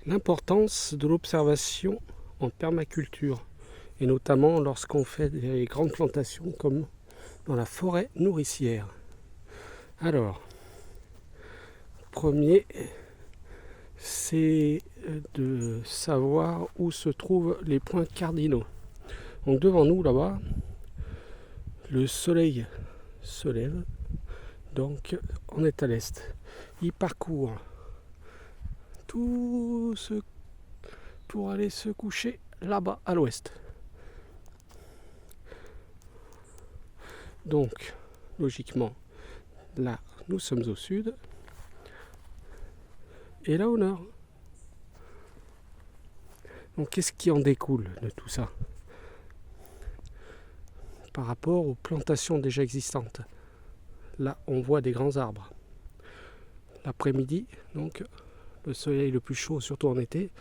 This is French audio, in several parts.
L'importance de l'observation en permaculture, et notamment lorsqu'on fait des grandes plantations comme dans la forêt nourricière. Alors, premier, c'est de savoir où se trouvent les points cardinaux. Donc devant nous, là-bas, le soleil se lève, donc on est à l'est. Il parcourt tout ce pour aller se coucher là-bas à l'ouest. Donc, logiquement, là, nous sommes au sud et là au nord. Donc, qu'est-ce qui en découle de tout ça par rapport aux plantations déjà existantes? Là, on voit des grands arbres. L'après-midi, donc, le soleil le plus chaud, surtout en été,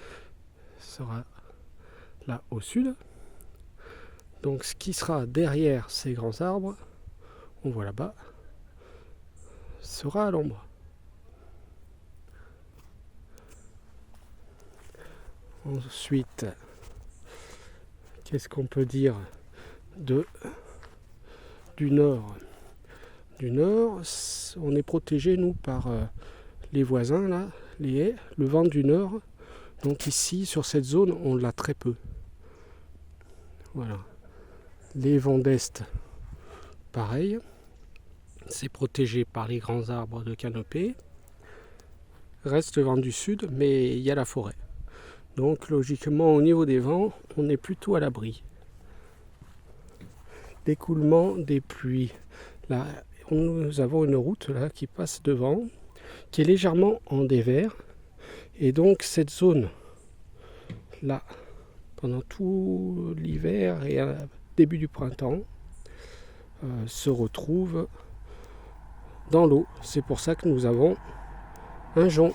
sera là au sud. Donc, ce qui sera derrière ces grands arbres, on voit là-bas, sera à l'ombre. Ensuite, qu'est-ce qu'on peut dire du nord? Du nord, on est protégé, nous, par les voisins, là, les haies, le vent du nord. Donc ici, sur cette zone, on l'a très peu. Voilà. Les vents d'est, pareil. C'est protégé par les grands arbres de canopée. Reste le vent du sud, mais il y a la forêt. Donc logiquement, au niveau des vents, on est plutôt à l'abri. L'écoulement des pluies. Là, nous avons une route là qui passe devant, qui est légèrement en dévers. Et donc cette zone là, pendant tout l'hiver et à début du printemps, se retrouve dans l'eau. C'est pour ça que nous avons un jonc.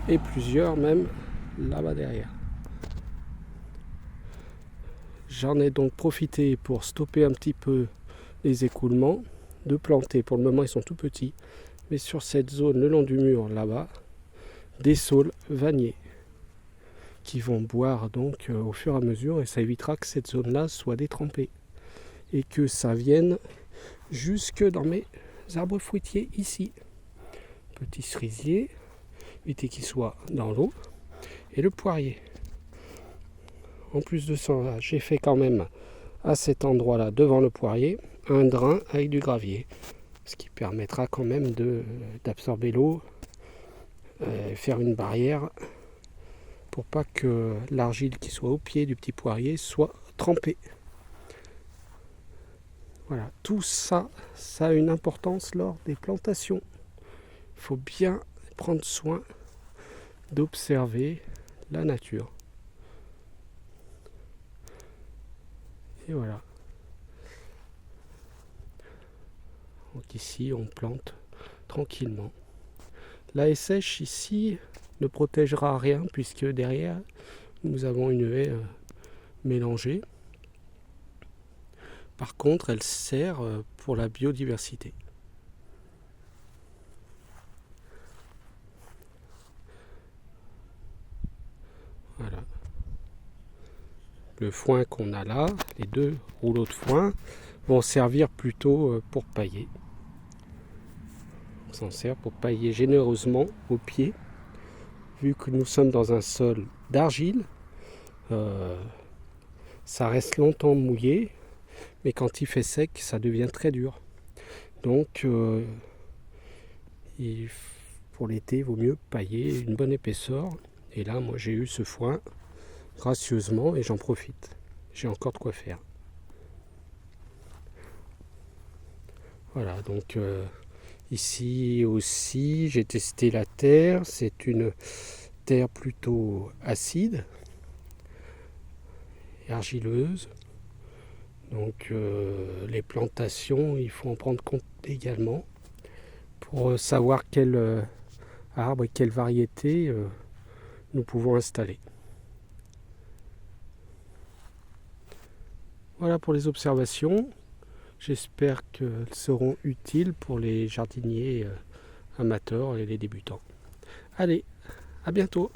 Et plusieurs même là-bas derrière. J'en ai donc profité pour stopper un petit peu les écoulements, de planter. Pour le moment, ils sont tout petits. Mais sur cette zone, le long du mur, là-bas, des saules vanniers qui vont boire donc au fur et à mesure, et ça évitera que cette zone-là soit détrempée et que ça vienne jusque dans mes arbres fruitiers ici. Petit cerisier, éviter qu'il soit dans l'eau, et le poirier. En plus de ça, j'ai fait quand même à cet endroit-là, devant le poirier, un drain avec du gravier, ce qui permettra quand même d'absorber l'eau, faire une barrière pour pas que l'argile qui soit au pied du petit poirier soit trempée. Voilà, tout ça, ça a une importance lors des plantations. Il faut bien prendre soin d'observer la nature. Et voilà. Donc ici, on plante tranquillement. La haie sèche ici ne protégera rien puisque derrière, nous avons une haie mélangée. Par contre, elle sert pour la biodiversité. Voilà. Le foin qu'on a là, les 2 rouleaux de foin, vont servir plutôt pour pailler. On s'en sert pour pailler généreusement au pied. Vu que nous sommes dans un sol d'argile, ça reste longtemps mouillé, mais quand il fait sec, ça devient très dur. Donc, pour l'été, il vaut mieux pailler une bonne épaisseur. Et là, moi, j'ai eu ce foin gracieusement et j'en profite. J'ai encore de quoi faire. Voilà, donc ici aussi, j'ai testé la terre. C'est une terre plutôt acide et argileuse. Donc les plantations, il faut en prendre compte également pour savoir quel arbre et quelle variété nous pouvons installer. Voilà pour les observations. J'espère qu'elles seront utiles pour les jardiniers amateurs et les débutants. Allez, à bientôt.